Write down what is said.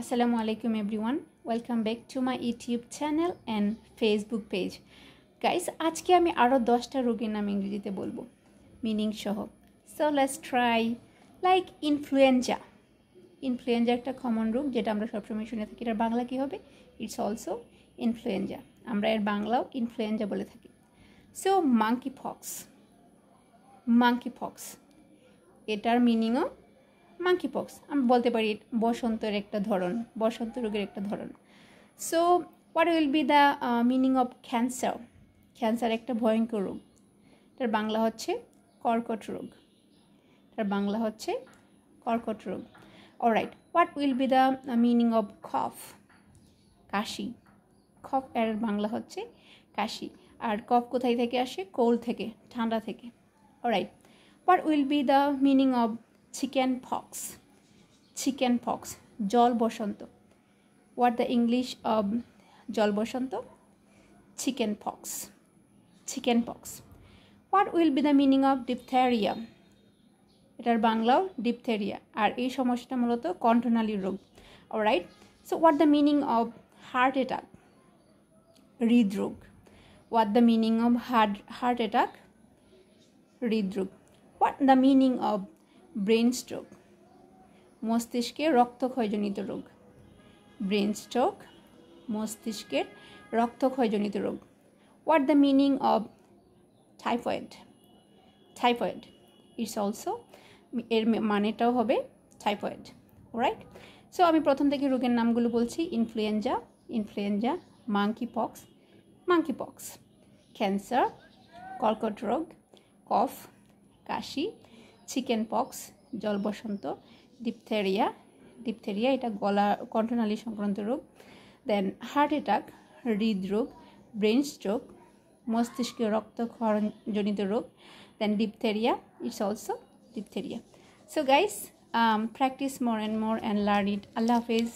Assalamu alaikum everyone. Welcome back to my YouTube channel and Facebook page. Guys, আজকে আমি আরো 10টা রোগের নাম ইংরেজিতে বলবো মিনিং সহ। So let's try like influenza. Influenza একটা কমন রোগ যেটা আমরা সবসময় শুনে থাকি। এর বাংলা কি হবে? It's also influenza. আমরা এর বাংলাও ইনফ্লুয়েঞ্জা বলে থাকি। So monkeypox. Monkeypox. এটার মিনিংও monkeypox আমরা বলতে পারি বসন্তের একটা ধরন, বসন্ত রোগের একটা ধরন। So what will be the meaning of cancer? Cancer একটা ভয়ঙ্কর রোগ, তার বাংলা হচ্ছে কর্কট রোগ। তার বাংলা হচ্ছে কর্কট রোগ। Alright, what will be the meaning of cough? কাশি। কফ এর বাংলা হচ্ছে কাশি। আর কফ কোথায় থেকে আসে? কোল্ড থেকে, ঠান্ডা থেকে। Alright, what will be the meaning of chicken pox? Chicken pox, জল বসন্ত। হোয়াট দ্য ইংলিশ অব জল বসন্ত? Chicken pox. Chicken pox. What will be the meaning of diphtheria? এটার বাংলাও ডিপথেরিয়া। আর এই সমস্যাটা মূলত কণ্ঠনালীর রোগ। Alright, so what the meaning of heart attack? হৃদরোগ। What the meaning of heart attack? হৃদরোগ। What the meaning of brain stroke? মস্তিষ্কের রক্তক্ষয়জনিত রোগ। ব্রেন স্ট্রোক, মস্তিষ্কের রক্তক্ষয়জনিত রোগ। What the meaning of typhoid? Typhoid, it's also, এর মানেটাও হবে টাইফয়েড। রাইট, সো আমি প্রথম থেকে রোগের নামগুলো বলছি। Influenza, influenza. Monkeypox, monkeypox. Cancer, কর্কট রোগ। কফ, কাশি। চিকেন পক্স, জল বসন্ত। ডিপথেরিয়া, ডিপথেরিয়া এটা গলা কণ্ঠনালী সংক্রান্ত রোগ। দেন হার্ট অ্যাটাক, হৃদরোগ। ব্রেন স্ট্রোক, মস্তিষ্কে রক্তক্ষরণজনিত রোগ। Then diphtheria, it's also diphtheria. So guys, practice more and more and learn it. Allah Hafiz.